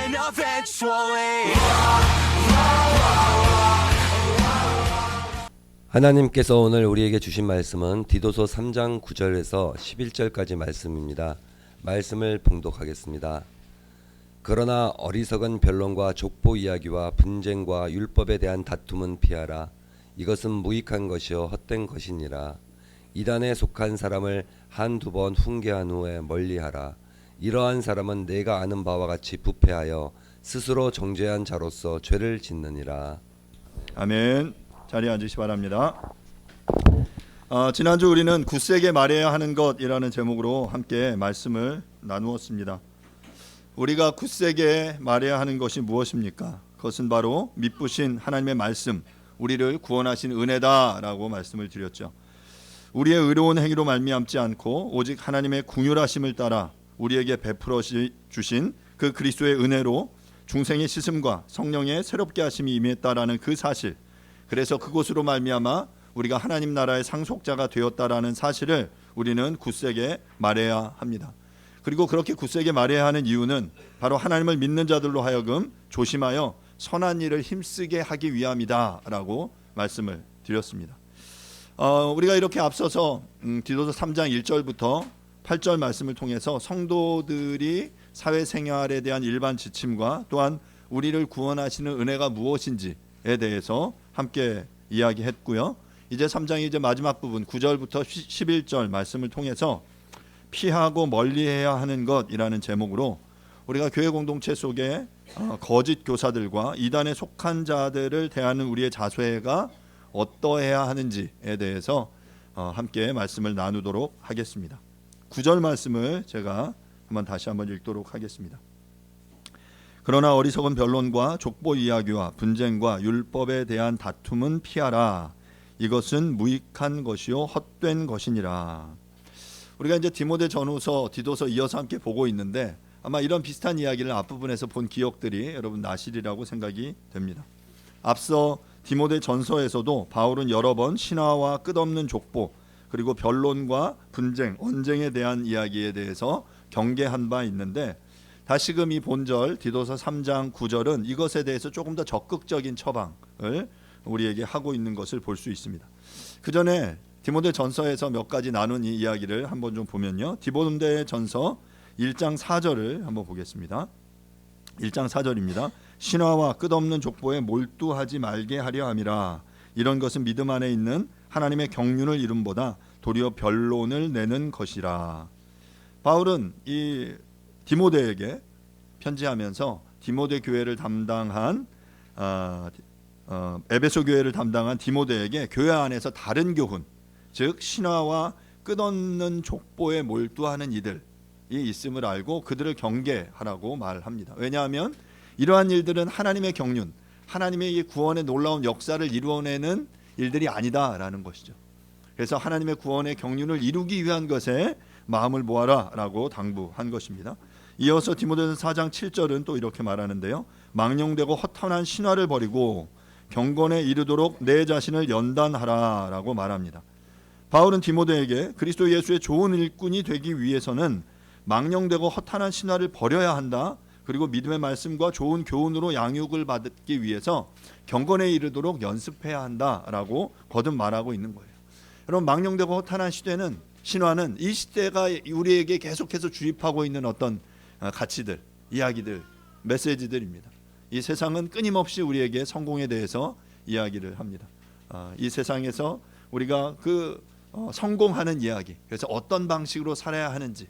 win eventually. 하나님께서 오늘 우리에게 주신 말씀은 디도서 3장 9절에서 11절까지 말씀입니다. 말씀을 봉독하겠습니다. 그러나 어리석은 변론과 족보 이야기와 분쟁과 율법에 대한 다툼은 피하라. 이것은 무익한 것이요 헛된 것이니라. 이단에 속한 사람을 한두 번 훈계한 후에 멀리하라. 이러한 사람은 내가 아는 바와 같이 부패하여 스스로 정죄한 자로서 죄를 짓느니라. 아멘. 자리에 앉으시 바랍니다. 지난주 우리는 굳세게 말해야 하는 것이라는 제목으로 함께 말씀을 나누었습니다. 우리가 굳세게 말해야 하는 것이 무엇입니까? 그것은 바로 미쁘신 하나님의 말씀, 우리를 구원하신 은혜다라고 말씀을 드렸죠. 우리의 의로운 행위로 말미암지 않고 오직 하나님의 긍휼하심을 따라 우리에게 베풀어 주신 그 그리스도의 은혜로 중생의 씻음과 성령의 새롭게 하심이 임했다라는 그 사실, 그래서 그곳으로 말미암아 우리가 하나님 나라의 상속자가 되었다라는 사실을 우리는 굳세게 말해야 합니다. 그리고 그렇게 굳세게 말해야 하는 이유는 바로 하나님을 믿는 자들로 하여금 조심하여 선한 일을 힘쓰게 하기 위함이다라고 말씀을 드렸습니다. 우리가 이렇게 앞서서 디도서 3장 1절부터 8절 말씀을 통해서 성도들이 사회생활에 대한 일반 지침과 또한 우리를 구원하시는 은혜가 무엇인지에 대해서 함께 이야기했고요. 이제 3장의 이제 마지막 부분 9절부터 11절 말씀을 통해서 피하고 멀리해야 하는 것이라는 제목으로 우리가 교회 공동체 속에 거짓 교사들과 이단에 속한 자들을 대하는 우리의 자세가 어떠해야 하는지에 대해서 함께 말씀을 나누도록 하겠습니다. 9절 말씀을 제가 다시 한번 읽도록 하겠습니다. 그러나 어리석은 변론과 족보 이야기와 분쟁과 율법에 대한 다툼은 피하라. 이것은 무익한 것이요 헛된 것이니라. 우리가 이제 디모데 전후서, 디도서 이어서 함께 보고 있는데 아마 이런 비슷한 이야기를 앞부분에서 본 기억들이 여러분 나시리라고 생각이 됩니다. 앞서 디모데 전서에서도 바울은 여러 번 신화와 끝없는 족보 그리고 변론과 분쟁, 언쟁에 대한 이야기에 대해서 경계한 바 있는데 다시금 이 본절 디도서 3장 9절은 이것에 대해서 조금 더 적극적인 처방을 우리에게 하고 있는 것을 볼 수 있습니다. 그 전에 디모데 전서에서 몇 가지 나눈 이 이야기를 한번 좀 보면요. 디모데 전서 1장 4절을 한번 보겠습니다. 1장 4절입니다. 신화와 끝없는 족보에 몰두하지 말게 하려 함이라. 이런 것은 믿음 안에 있는 하나님의 경륜을 이름보다 도리어 변론을 내는 것이라. 바울은 이 디모데에게 편지하면서 디모데 교회를 담당한 에베소 교회를 담당한 디모데에게 교회 안에서 다른 교훈, 즉 신화와 끝없는 족보에 몰두하는 이들이 있음을 알고 그들을 경계하라고 말합니다. 왜냐하면 이러한 일들은 하나님의 경륜, 하나님의 이 구원의 놀라운 역사를 이루어내는 일들이 아니다라는 것이죠. 그래서 하나님의 구원의 경륜을 이루기 위한 것에 마음을 모아라라고 당부한 것입니다. 이어서 디모데전서 4장 7절은 또 이렇게 말하는데요. 망령되고 허탄한 신화를 버리고 경건에 이르도록 내 자신을 연단하라라고 말합니다. 바울은 디모데에게 그리스도 예수의 좋은 일꾼이 되기 위해서는 망령되고 허탄한 신화를 버려야 한다. 그리고 믿음의 말씀과 좋은 교훈으로 양육을 받기 위해서 경건에 이르도록 연습해야 한다라고 거듭 말하고 있는 거예요. 여러분, 망령되고 허탄한 신화는 이 시대가 우리에게 계속해서 주입하고 있는 어떤 가치들, 이야기들, 메시지들입니다. 이 세상은 끊임없이 우리에게 성공에 대해서 이야기를 합니다. 이 세상에서 우리가 성공하는 이야기, 그래서 어떤 방식으로 살아야 하는지,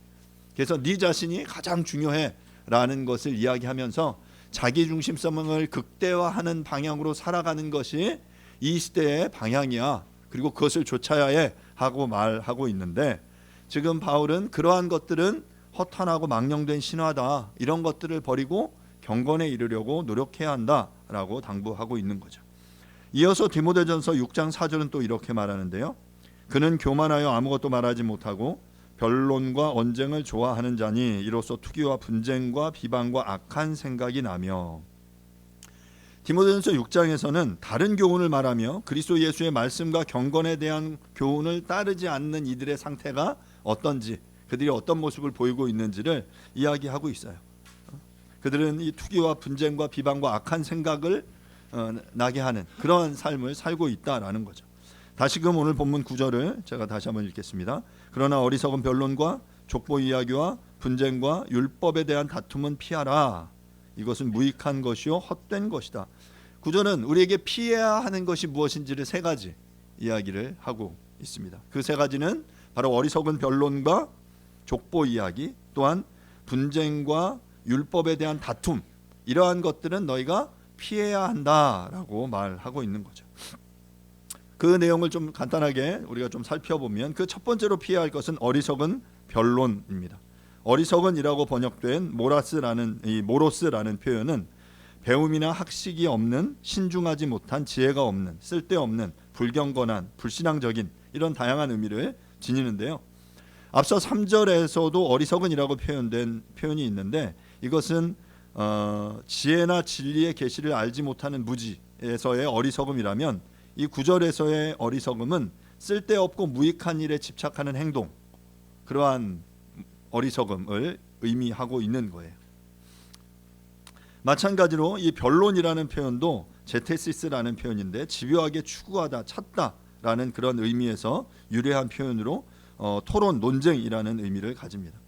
그래서 네 자신이 가장 중요해라는 것을 이야기하면서 자기중심성을 극대화하는 방향으로 살아가는 것이 이 시대의 방향이야. 그리고 그것을 좇아야 해 하고 말하고 있는데 지금 바울은 그러한 것들은 허탄하고 망령된 신화다. 이런 것들을 버리고 경건에 이르려고 노력해야 한다라고 당부하고 있는 거죠. 이어서 디모데전서 6장 4절은 또 이렇게 말하는데요. 그는 교만하여 아무것도 말하지 못하고 변론과 언쟁을 좋아하는 자니 이로써 투기와 분쟁과 비방과 악한 생각이 나며. 디모데전서 6장에서는 다른 교훈을 말하며 그리스도 예수의 말씀과 경건에 대한 교훈을 따르지 않는 이들의 상태가 어떤지, 그들이 어떤 모습을 보이고 있는지를 이야기하고 있어요. 그들은 이 투기와 분쟁과 비방과 악한 생각을 나게 하는 그러한 삶을 살고 있다라는 거죠. 다시금 오늘 본문 9절을 제가 다시 한번 읽겠습니다. 그러나 어리석은 변론과 족보 이야기와 분쟁과 율법에 대한 다툼은 피하라. 이것은 무익한 것이요 헛된 것이다. 9절은 우리에게 피해야 하는 것이 무엇인지를 세 가지 이야기를 하고 있습니다. 그 세 가지는 바로 어리석은 변론과 족보 이야기, 또한 분쟁과 율법에 대한 다툼, 이러한 것들은 너희가 피해야 한다라고 말하고 있는 거죠. 그 내용을 좀 간단하게 우리가 좀 살펴보면 그 첫 번째로 피해야 할 것은 어리석은 변론입니다. 어리석은이라고 번역된 모로스라는 표현은 배움이나 학식이 없는, 신중하지 못한, 지혜가 없는, 쓸데없는, 불경건한, 불신앙적인 이런 다양한 의미를 지니는데요. 앞서 3절에서도 어리석은이라고 표현된 표현이 있는데 이것은 지혜나 진리의 계시를 알지 못하는 무지에서의 어리석음이라면 이 9절에서의 어리석음은 쓸데없고 무익한 일에 집착하는 행동, 그러한 어리석음을 의미하고 있는 거예요. 마찬가지로 이 변론이라는 표현도 제테시스라는 표현인데 집요하게 추구하다, 찾다라는 그런 의미에서 유래한 표현으로 토론, 논쟁이라는 의미를 가집니다.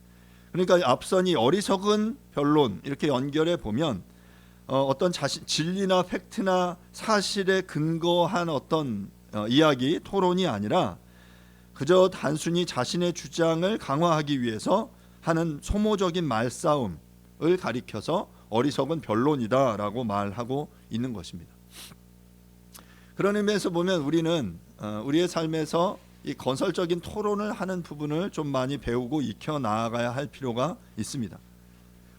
그러니까 앞선 이 어리석은 변론 이렇게 연결해 보면 어떤 진리나 팩트나 사실에 근거한 어떤 이야기, 토론이 아니라 그저 단순히 자신의 주장을 강화하기 위해서 하는 소모적인 말싸움을 가리켜서 어리석은 변론이다라고 말하고 있는 것입니다. 그런 의미에서 보면 우리는 우리의 삶에서 이 건설적인 토론을 하는 부분을 좀 많이 배우고 익혀 나아가야 할 필요가 있습니다.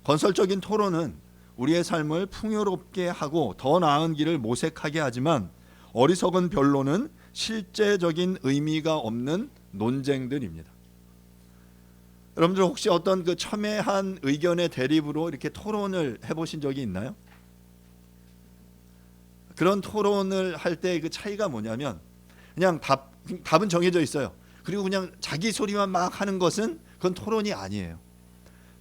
건설적인 토론은 우리의 삶을 풍요롭게 하고 더 나은 길을 모색하게 하지만 어리석은 변론은 실제적인 의미가 없는 논쟁들입니다. 여러분들 혹시 어떤 그 첨예한 의견의 대립으로 이렇게 토론을 해보신 적이 있나요? 그런 토론을 할 때 그 차이가 뭐냐면 그냥 답은 정해져 있어요. 그리고 그냥 자기 소리만 막 하는 것은 그건 토론이 아니에요.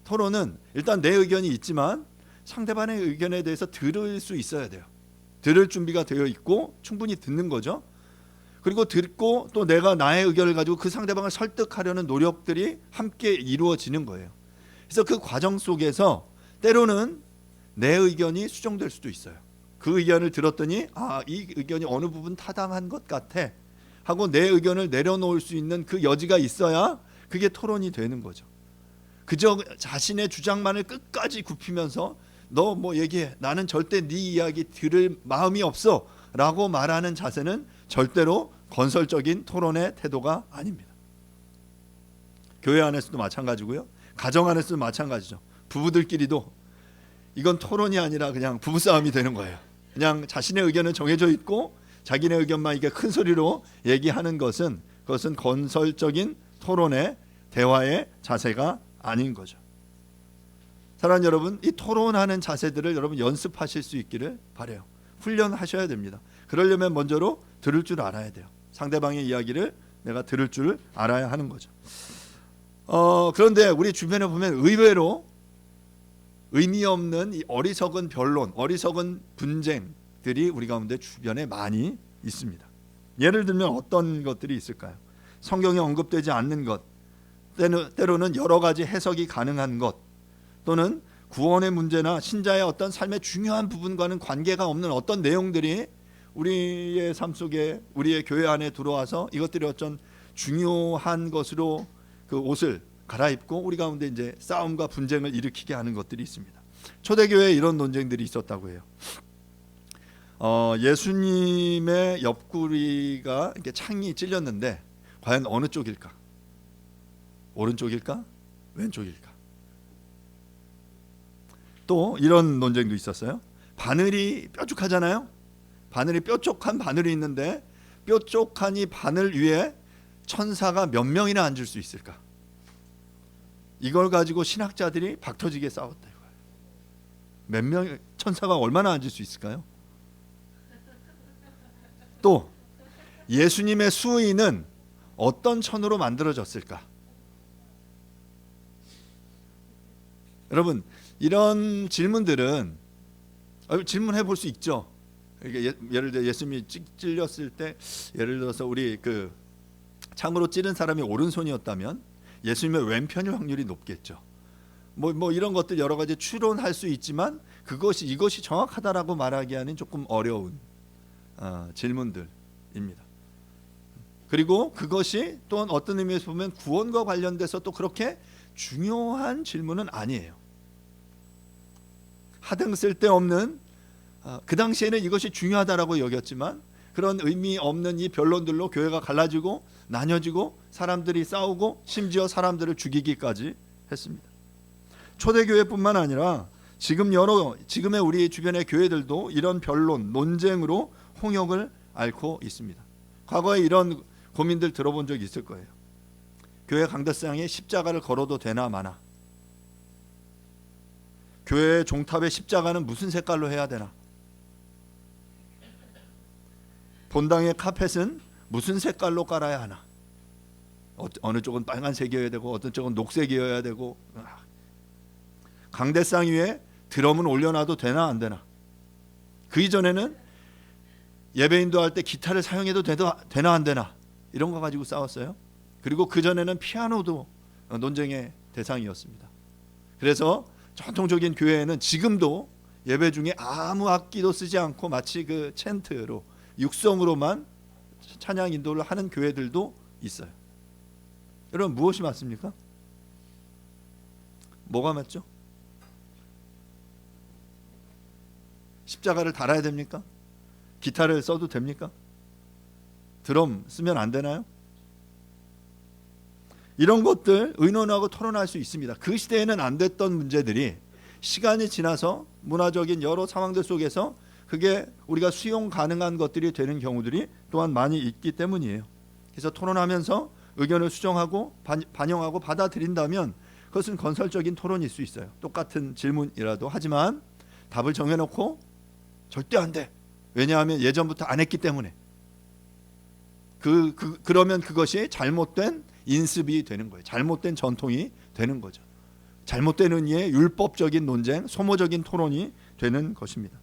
토론은 일단 내 의견이 있지만 상대방의 의견에 대해서 들을 수 있어야 돼요. 들을 준비가 되어 있고 충분히 듣는 거죠. 그리고 듣고 또 내가 나의 의견을 가지고 그 상대방을 설득하려는 노력들이 함께 이루어지는 거예요. 그래서 그 과정 속에서 때로는 내 의견이 수정될 수도 있어요. 그 의견을 들었더니 이 의견이 어느 부분 타당한 것 같아 하고 내 의견을 내려놓을 수 있는 그 여지가 있어야 그게 토론이 되는 거죠. 그저 자신의 주장만을 끝까지 굽히면서 너 뭐 얘기해, 나는 절대 네 이야기 들을 마음이 없어 라고 말하는 자세는 절대로 건설적인 토론의 태도가 아닙니다. 교회 안에서도 마찬가지고요, 가정 안에서도 마찬가지죠. 부부들끼리도 이건 토론이 아니라 그냥 부부싸움이 되는 거예요. 그냥 자신의 의견은 정해져 있고 자기네 의견만 이게 큰 소리로 얘기하는 것은 그것은 건설적인 토론의 대화의 자세가 아닌 거죠. 사랑하는 여러분, 이 토론하는 자세들을 여러분 연습하실 수 있기를 바라요. 훈련하셔야 됩니다. 그러려면 먼저로 들을 줄 알아야 돼요. 상대방의 이야기를 내가 들을 줄 알아야 하는 거죠. 그런데 우리 주변에 보면 의외로 의미 없는 이 어리석은 변론, 어리석은 분쟁들이 우리 가운데 주변에 많이 있습니다. 예를 들면 어떤 것들이 있을까요? 성경에 언급되지 않는 것, 때로는 여러 가지 해석이 가능한 것, 또는 구원의 문제나 신자의 어떤 삶의 중요한 부분과는 관계가 없는 어떤 내용들이 우리의 삶 속에, 우리의 교회 안에 들어와서 이것들이 어떤 중요한 것으로 그 옷을 갈아입고 우리 가운데 이제 싸움과 분쟁을 일으키게 하는 것들이 있습니다. 초대교회에 이런 논쟁들이 있었다고 해요. 예수님의 옆구리가 이렇게 창이 찔렸는데 과연 어느 쪽일까? 오른쪽일까? 왼쪽일까? 또 이런 논쟁도 있었어요. 바늘이 뾰족하잖아요. 바늘이 뾰족한 바늘이 있는데 뾰족한 이 바늘 위에 천사가 몇 명이나 앉을 수 있을까? 이걸 가지고 신학자들이 박터지게 싸웠다 이거예요. 몇 명, 천사가 얼마나 앉을 수 있을까요? 또 예수님의 수의는 어떤 천으로 만들어졌을까? 여러분 이런 질문들은 질문해 볼 수 있죠. 이게 예를 들어 예수님이 찔렸을 때 예를 들어서 우리 그 창으로 찌른 사람이 오른손이었다면 예수님의 왼편일 확률이 높겠죠. 뭐 이런 것들 여러 가지 추론할 수 있지만 이것이 정확하다라고 말하기에는 조금 어려운 질문들입니다. 그리고 그것이 또한 어떤 의미에서 보면 구원과 관련돼서 또 그렇게 중요한 질문은 아니에요. 하등 쓸데없는 그 당시에는 이것이 중요하다라고 여겼지만 그런 의미 없는 이 변론들로 교회가 갈라지고 나뉘어지고 사람들이 싸우고 심지어 사람들을 죽이기까지 했습니다. 초대교회뿐만 아니라 지금의 우리 주변의 교회들도 이런 변론, 논쟁으로 홍역을 앓고 있습니다. 과거에 이런 고민들 들어본 적 있을 거예요. 교회 강대상에 십자가를 걸어도 되나 마나, 교회의 종탑의 십자가는 무슨 색깔로 해야 되나, 본당의 카펫은 무슨 색깔로 깔아야 하나, 어느 쪽은 빨간색이어야 되고 어떤 쪽은 녹색이어야 되고, 강대상 위에 드럼은 올려놔도 되나 안 되나, 그 이전에는 예배인도 할 때 기타를 사용해도 되나 안 되나, 이런 거 가지고 싸웠어요. 그리고 그 전에는 피아노도 논쟁의 대상이었습니다. 그래서 전통적인 교회에는 지금도 예배 중에 아무 악기도 쓰지 않고 마치 그 챈트로 육성으로만 찬양 인도를 하는 교회들도 있어요. 여러분 무엇이 맞습니까? 뭐가 맞죠? 십자가를 달아야 됩니까? 기타를 써도 됩니까? 드럼 쓰면 안 되나요? 이런 것들 의논하고 토론할 수 있습니다. 그 시대에는 안 됐던 문제들이 시간이 지나서 문화적인 여러 상황들 속에서 그게 우리가 수용 가능한 것들이 되는 경우들이 또한 많이 있기 때문이에요. 그래서 토론하면서 의견을 수정하고 반영하고 받아들인다면 그것은 건설적인 토론일 수 있어요. 똑같은 질문이라도. 하지만 답을 정해놓고 절대 안 돼, 왜냐하면 예전부터 안 했기 때문에, 그러면 그것이 잘못된 인습이 되는 거예요. 잘못된 전통이 되는 거죠. 잘못된 의미의 율법적인 논쟁, 소모적인 토론이 되는 것입니다.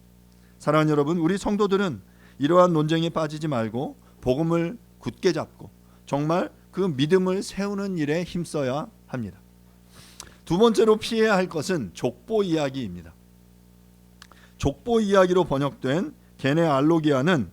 사랑하는 여러분, 우리 성도들은 이러한 논쟁에 빠지지 말고 복음을 굳게 잡고 정말 그 믿음을 세우는 일에 힘써야 합니다. 두 번째로 피해야 할 것은 족보 이야기입니다. 족보 이야기로 번역된 게네알로기아는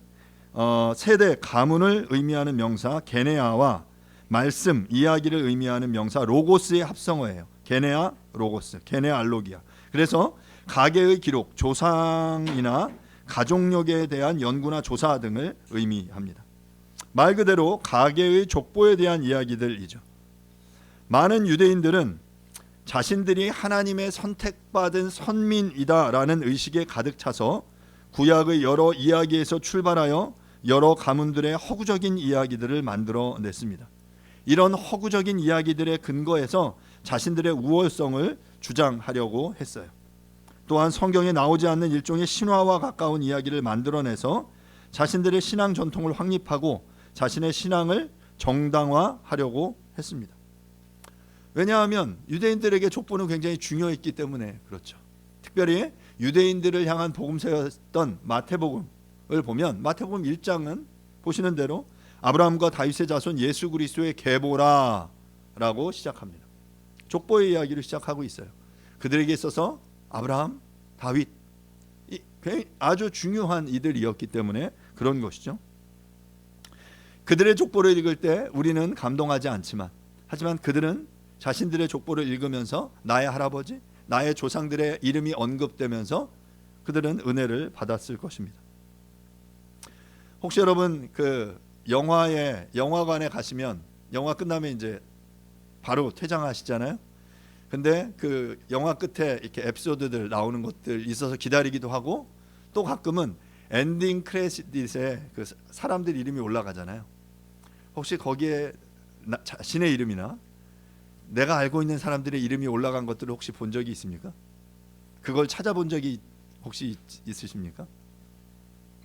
세대 가문을 의미하는 명사 게네아와 말씀, 이야기를 의미하는 명사 로고스의 합성어예요. 게네아, 로고스, 게네알로기아. 그래서 가계의 기록, 조상이나 가족력에 대한 연구나 조사 등을 의미합니다. 말 그대로 가계의 족보에 대한 이야기들이죠. 많은 유대인들은 자신들이 하나님의 선택받은 선민이다라는 의식에 가득 차서 구약의 여러 이야기에서 출발하여 여러 가문들의 허구적인 이야기들을 만들어냈습니다. 이런 허구적인 이야기들의 근거에서 자신들의 우월성을 주장하려고 했어요. 또한 성경에 나오지 않는 일종의 신화와 가까운 이야기를 만들어내서 자신들의 신앙 전통을 확립하고 자신의 신앙을 정당화하려고 했습니다. 왜냐하면 유대인들에게 족보는 굉장히 중요했기 때문에 그렇죠. 특별히 유대인들을 향한 복음서였던 마태복음을 보면 마태복음 1장은 보시는 대로 아브라함과 다윗의 자손 예수 그리스도의 계보라라고 시작합니다. 족보의 이야기를 시작하고 있어요. 그들에게 있어서 아브라함, 다윗 아주 중요한 이들이었기 때문에 그런 것이죠. 그들의 족보를 읽을 때 우리는 감동하지 않지만, 하지만 그들은 자신들의 족보를 읽으면서 나의 할아버지, 나의 조상들의 이름이 언급되면서 그들은 은혜를 받았을 것입니다. 혹시 여러분 그 영화관에 가시면 영화 끝나면 이제 바로 퇴장하시잖아요. 근데 그 영화 끝에 이렇게 에피소드들 나오는 것들 있어서 기다리기도 하고, 또 가끔은 엔딩 크레딧에 그 사람들 이름이 올라가잖아요. 혹시 거기에 자신의 이름이나 내가 알고 있는 사람들의 이름이 올라간 것들을 혹시 본 적이 있습니까? 그걸 찾아본 적이 혹시 있으십니까?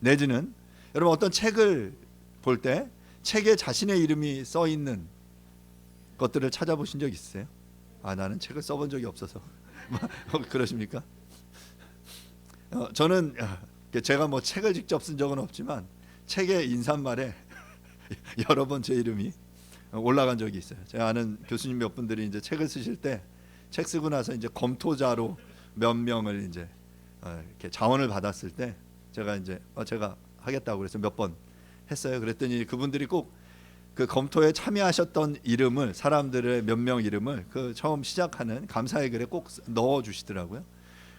내지는 여러분 어떤 책을 볼 때 책에 자신의 이름이 써 있는 것들을 찾아보신 적 있으세요? 나는 책을 써본 적이 없어서 그러십니까? 저는 제가 뭐 책을 직접 쓴 적은 없지만 책의 인사말에 여러 번 제 이름이 올라간 적이 있어요. 제가 아는 교수님 몇 분들이 이제 책을 쓰실 때 책 쓰고 나서 이제 검토자로 몇 명을 이제 이렇게 자원을 받았을 때 제가 이제 제가 하겠다고 그래서 몇 번 했어요. 그랬더니 그분들이 꼭 그 검토에 참여하셨던 이름을, 사람들의 몇 명 이름을 그 처음 시작하는 감사의 글에 꼭 넣어 주시더라고요.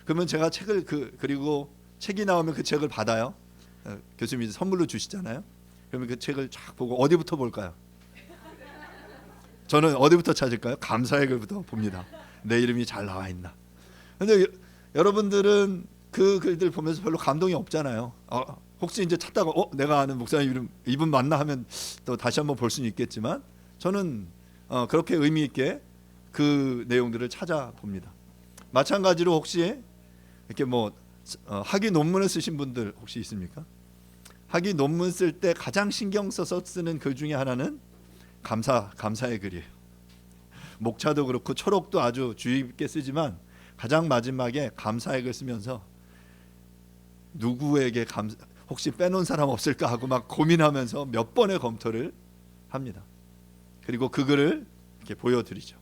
그러면 제가 책을 그리고 책이 나오면 그 책을 받아요. 교수님이 선물로 주시잖아요. 그러면 그 책을 쫙 보고 어디부터 볼까요? 저는 어디부터 찾을까요? 감사의 글부터 봅니다. 내 이름이 잘 나와 있나. 근데 여러분들은 그 글들 보면서 별로 감동이 없잖아요. 혹시 이제 찾다가 내가 아는 목사님 이름 이분 맞나 하면 또 다시 한번 볼 수는 있겠지만 저는 그렇게 의미 있게 그 내용들을 찾아봅니다. 마찬가지로 혹시 이렇게 뭐 학위 논문을 쓰신 분들 혹시 있습니까? 학위 논문 쓸 때 가장 신경 써서 쓰는 글 중에 하나는 감사의 글이에요. 목차도 그렇고 초록도 아주 주의 깊게 쓰지만 가장 마지막에 감사의 글 쓰면서 누구에게 혹시 빼놓은 사람 없을까 하고 막 고민하면서 몇 번의 검토를 합니다. 그리고 그 글을 이렇게 보여드리죠.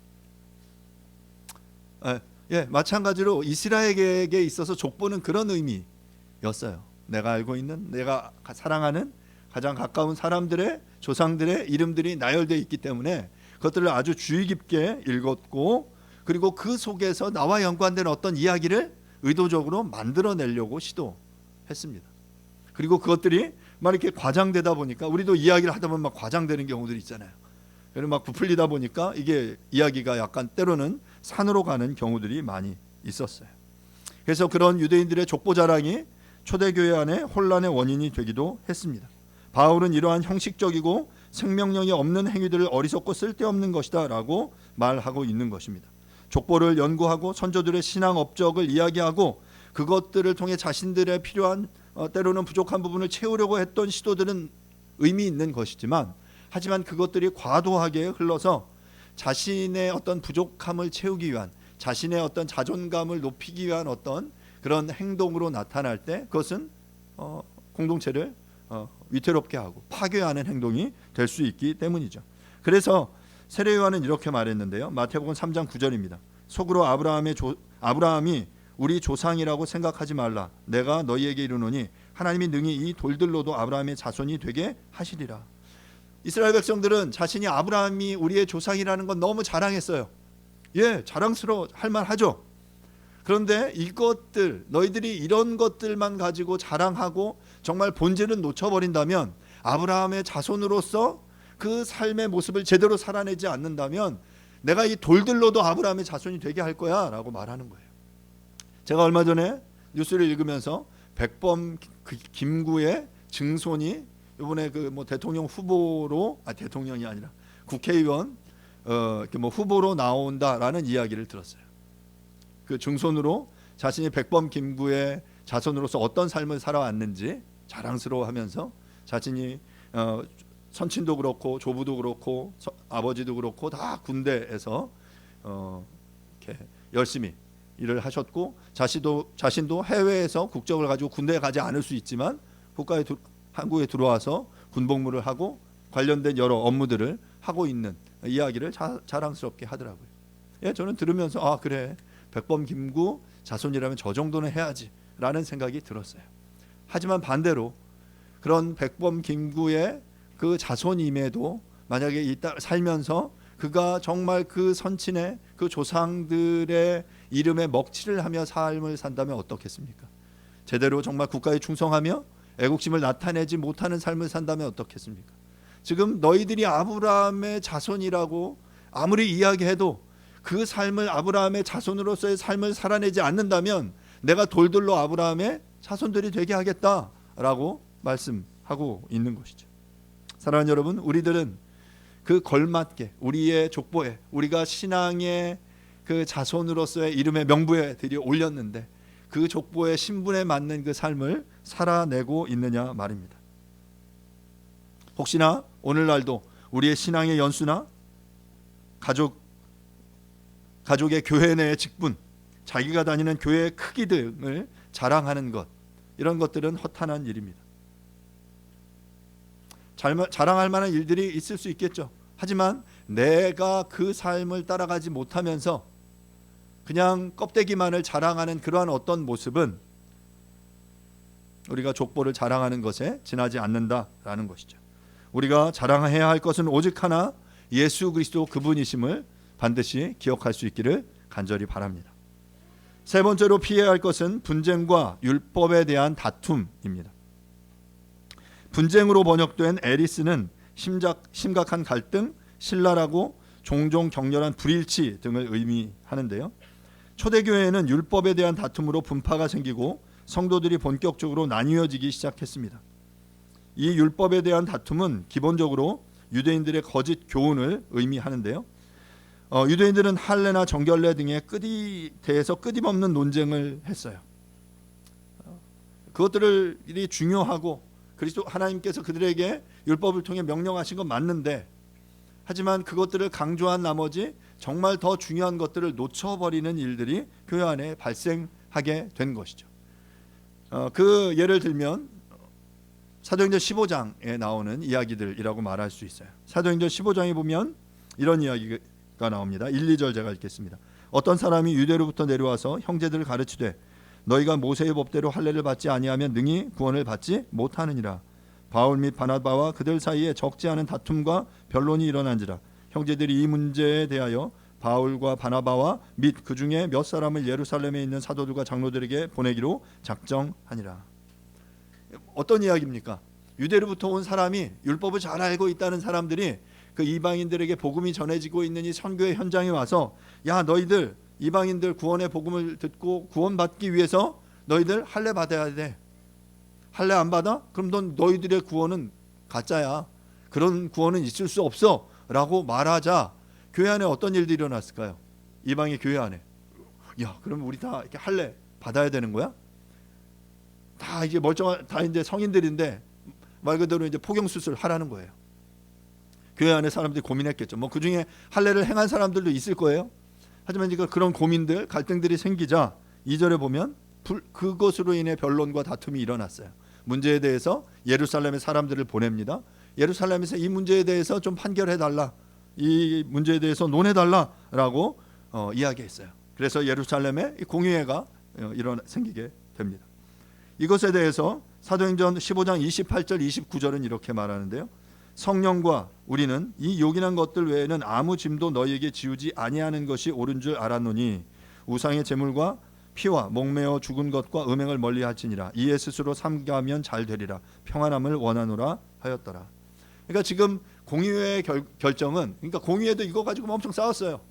마찬가지로 이스라엘에게 있어서 족보는 그런 의미였어요. 내가 알고 있는, 내가 사랑하는 가장 가까운 사람들의, 조상들의 이름들이 나열되어 있기 때문에 그것들을 아주 주의 깊게 읽었고, 그리고 그 속에서 나와 연관된 어떤 이야기를 의도적으로 만들어내려고 시도했습니다. 그리고 그것들이 막 이렇게 과장되다 보니까, 우리도 이야기를 하다 보면 막 과장되는 경우들이 있잖아요. 그래서 막 부풀리다 보니까 이게 이야기가 약간 때로는 산으로 가는 경우들이 많이 있었어요. 그래서 그런 유대인들의 족보 자랑이 초대교회 안에 혼란의 원인이 되기도 했습니다. 바울은 이러한 형식적이고 생명력이 없는 행위들을 어리석고 쓸데없는 것이다 라고 말하고 있는 것입니다. 족보를 연구하고 선조들의 신앙 업적을 이야기하고 그것들을 통해 자신들의 필요한 때로는 부족한 부분을 채우려고 했던 시도들은 의미 있는 것이지만, 하지만 그것들이 과도하게 흘러서 자신의 어떤 부족함을 채우기 위한, 자신의 어떤 자존감을 높이기 위한 어떤 그런 행동으로 나타날 때 그것은 공동체를 위태롭게 하고 파괴하는 행동이 될 수 있기 때문이죠. 그래서 세례요한은 이렇게 말했는데요. 마태복음 3장 9절입니다. 속으로 아브라함이 우리 조상이라고 생각하지 말라. 내가 너희에게 이르노니 하나님이 능히 이 돌들로도 아브라함의 자손이 되게 하시리라. 이스라엘 백성들은 자신이 아브라함이 우리의 조상이라는 건 너무 자랑했어요. 자랑스러워 할 만하죠. 그런데 이것들, 너희들이 이런 것들만 가지고 자랑하고 정말 본질은 놓쳐버린다면, 아브라함의 자손으로서 그 삶의 모습을 제대로 살아내지 않는다면 내가 이 돌들로도 아브라함의 자손이 되게 할 거야 라고 말하는 거예요. 제가 얼마 전에 뉴스를 읽으면서 백범 김구의 증손이 이번에 그 뭐 대통령 후보로, 대통령이 아니라 국회의원 이렇게 뭐 후보로 나온다라는 이야기를 들었어요. 그 증손으로 자신이 백범 김구의 자손으로서 어떤 삶을 살아왔는지 자랑스러워하면서 자신이 선친도 그렇고 조부도 그렇고 아버지도 그렇고 다 군대에서 이렇게 열심히 일을 하셨고, 자신도 해외에서 국적을 가지고 군대에 가지 않을 수 있지만 한국에 들어와서 군복무를 하고 관련된 여러 업무들을 하고 있는 이야기를 자랑스럽게 하더라고요. 저는 들으면서 그래, 백범 김구 자손이라면 저 정도는 해야지 라는 생각이 들었어요. 하지만 반대로 그런 백범 김구의 그 자손임에도 만약에 이 땅 살면서 그가 정말 그 선친의 그 조상들의 이름에 먹칠을 하며 삶을 산다면 어떻겠습니까? 제대로 정말 국가에 충성하며 애국심을 나타내지 못하는 삶을 산다면 어떻겠습니까? 지금 너희들이 아브라함의 자손이라고 아무리 이야기해도 그 삶을, 아브라함의 자손으로서의 삶을 살아내지 않는다면 내가 돌들로 아브라함의 자손들이 되게 하겠다라고 말씀하고 있는 것이죠. 사랑하는 여러분, 우리들은 그 걸맞게 우리의 족보에, 우리가 신앙의 그 자손으로서의 이름의 명부에 들여 올렸는데 그 족보의 신분에 맞는 그 삶을 살아내고 있느냐 말입니다. 혹시나 오늘날도 우리의 신앙의 연수나 가족의 교회 내의 직분, 자기가 다니는 교회의 크기 등을 자랑하는 것, 이런 것들은 허탄한 일입니다. 자랑할 만한 일들이 있을 수 있겠죠. 하지만 내가 그 삶을 따라가지 못하면서 그냥 껍데기만을 자랑하는 그러한 어떤 모습은 우리가 족보를 자랑하는 것에 지나지 않는다라는 것이죠. 우리가 자랑해야 할 것은 오직 하나, 예수 그리스도 그분이심을 반드시 기억할 수 있기를 간절히 바랍니다. 세 번째로 피해야 할 것은 분쟁과 율법에 대한 다툼입니다. 분쟁으로 번역된 에리스는 심각한 갈등, 신랄하고 종종 격렬한 불일치 등을 의미하는데요. 초대교회에는 율법에 대한 다툼으로 분파가 생기고 성도들이 본격적으로 나뉘어지기 시작했습니다. 이 율법에 대한 다툼은 기본적으로 유대인들의 거짓 교훈을 의미하는데요. 유대인들은 할례나 정결례 등의 대해서 끊임없는 논쟁을 했어요. 그것들이 중요하고 그리스도 하나님께서 그들에게 율법을 통해 명령하신 건 맞는데, 하지만 그것들을 강조한 나머지 정말 더 중요한 것들을 놓쳐버리는 일들이 교회 안에 발생하게 된 것이죠. 그 예를 들면 사도행전 15장에 나오는 이야기들이라고 말할 수 있어요. 사도행전 15장에 보면 이런 이야기가 나옵니다. 1, 2절 제가 읽겠습니다. 어떤 사람이 유대로부터 내려와서 형제들을 가르치되 너희가 모세의 법대로 할례를 받지 아니하면 능히 구원을 받지 못하느니라. 바울 및 바나바와 그들 사이에 적지 않은 다툼과 변론이 일어난지라. 형제들이 이 문제에 대하여 바울과 바나바와 및 그 중에 몇 사람을 예루살렘에 있는 사도들과 장로들에게 보내기로 작정하니라. 어떤 이야기입니까? 유대로부터 온 사람이 율법을 잘 알고 있다는 사람들이 그 이방인들에게 복음이 전해지고 있는 이 선교의 현장에 와서, 야, 너희들 이방인들 구원의 복음을 듣고 구원받기 위해서 너희들 할례 받아야 돼. 할례 안 받아? 그럼 너희들의 구원은 가짜야. 그런 구원은 있을 수 없어 라고 말하자 교회 안에 어떤 일들이 일어났을까요? 이방의 교회 안에, 야, 그럼 우리 다 이렇게 할례 받아야 되는 거야? 다 이제 다 이제 성인들인데 말 그대로 이제 포경 수술 하라는 거예요. 교회 안에 사람들이 고민했겠죠. 뭐 그 중에 할례를 행한 사람들도 있을 거예요. 하지만 이제 그런 고민들, 갈등들이 생기자 2절에 보면 그것으로 인해 변론과 다툼이 일어났어요. 문제에 대해서 예루살렘의 사람들을 보냅니다. 예루살렘에서 이 문제에 대해서 좀 판결해달라, 이 문제에 대해서 논해달라라고 이야기했어요. 그래서 예루살렘에 공의회가 생기게 됩니다. 이것에 대해서 사도행전 15장 28절 29절은 이렇게 말하는데요. 성령과 우리는 이 요긴한 것들 외에는 아무 짐도 너희에게 지우지 아니하는 것이 옳은 줄 알았노니 우상의 제물과 피와 목매어 죽은 것과 음행을 멀리할지니라. 이에 스스로 삼가면 잘 되리라. 평안함을 원하노라 하였더라. 그러니까 지금 공의회의 결정은, 그러니까 공의회도 이거 가지고 엄청 싸웠어요.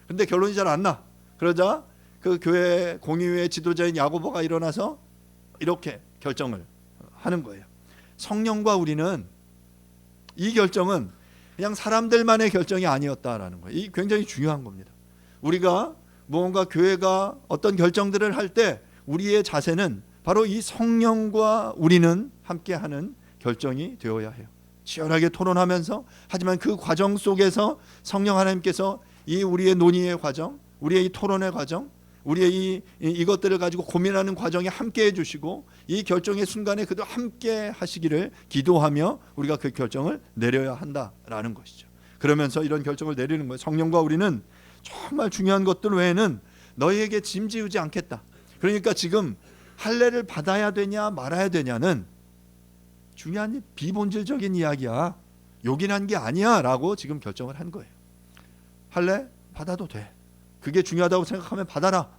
근데 결론이 잘 안 나. 그러자 그 교회 공의회 지도자인 야고보가 일어나서 이렇게 결정을 하는 거예요. 성령과 우리는 이 결정은 그냥 사람들만의 결정이 아니었다라는 거예요. 이 굉장히 중요한 겁니다. 우리가 무언가 교회가 어떤 결정들을 할 때 우리의 자세는 바로 이 성령과 우리는 함께하는 결정이 되어야 해요. 치열하게 토론하면서, 하지만 그 과정 속에서 성령 하나님께서 이 우리의 논의의 과정, 우리의 이 토론의 과정, 우리의 이것들을 가지고 고민하는 과정에 함께해 주시고 이 결정의 순간에 그도 함께 하시기를 기도하며 우리가 그 결정을 내려야 한다라는 것이죠. 그러면서 이런 결정을 내리는 거예요. 성령과 우리는 정말 중요한 것들 외에는 너희에게 짐지우지 않겠다. 그러니까 지금 할례를 받아야 되냐 말아야 되냐는 중요한 비본질적인 이야기야. 요긴한 게 아니야 라고 지금 결정을 한 거예요. 할례 받아도 돼. 그게 중요하다고 생각하면 받아라.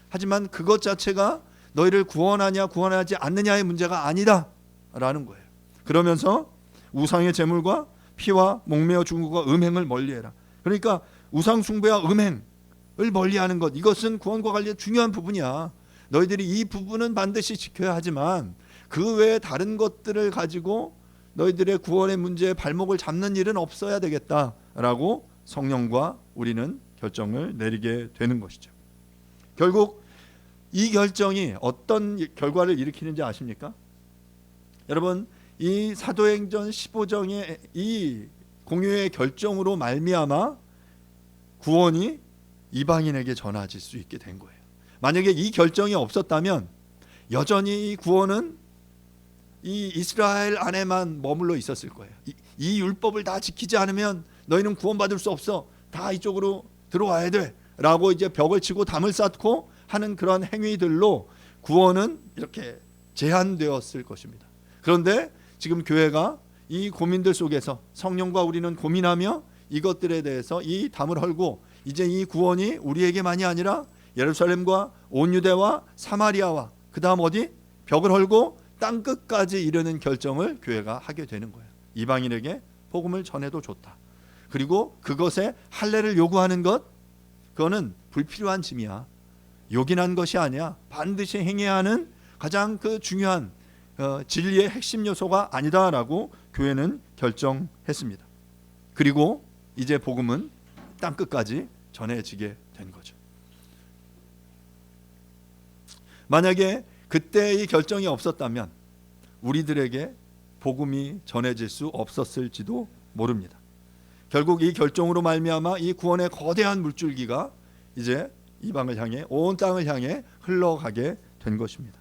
하지만 그것 자체가 너희를 구원하냐 구원하지 않느냐의 문제가 아니다 라는 거예요. 그러면서 우상의 제물과 피와 목매어 죽은 것과 음행을 멀리해라. 그러니까 우상 숭배와 음행을 멀리하는 것, 이것은 구원과 관련 중요한 부분이야. 너희들이 이 부분은 반드시 지켜야 하지만 그 외에 다른 것들을 가지고 너희들의 구원의 문제에 발목을 잡는 일은 없어야 되겠다라고 성령과 우리는 결정을 내리게 되는 것이죠. 결국 이 결정이 어떤 결과를 일으키는지 아십니까? 여러분, 이 사도행전 15장의 이 공유의 결정으로 말미암아 구원이 이방인에게 전해질 수 있게 된 거예요. 만약에 이 결정이 없었다면 여전히 이 구원은 이 이스라엘 안에만 머물러 있었을 거예요. 이 율법을 다 지키지 않으면 너희는 구원받을 수 없어. 다 이쪽으로 들어와야 돼. 라고 이제 벽을 치고 담을 쌓고 하는 그런 행위들로 구원은 이렇게 제한되었을 것입니다. 그런데 지금 교회가 이 고민들 속에서 성령과 우리는 고민하며 이것들에 대해서 이 담을 헐고 이제 이 구원이 우리에게만이 아니라 예루살렘과 온 유대와 사마리아와 그 다음 어디? 벽을 헐고 땅끝까지 이르는 결정을 교회가 하게 되는 거예요. 이방인에게 복음을 전해도 좋다. 그리고 그것에 할례를 요구하는 것, 그거는 불필요한 짐이야. 요긴한 것이 아니야. 반드시 행해야 하는 가장 그 중요한 진리의 핵심 요소가 아니다라고 교회는 결정했습니다. 그리고 이제 복음은 땅끝까지 전해지게 된 거죠. 만약에 그때 이 결정이 없었다면 우리들에게 복음이 전해질 수 없었을지도 모릅니다. 결국 이 결정으로 말미암아 이 구원의 거대한 물줄기가 이제 이방을 향해 온 땅을 향해 흘러가게 된 것입니다.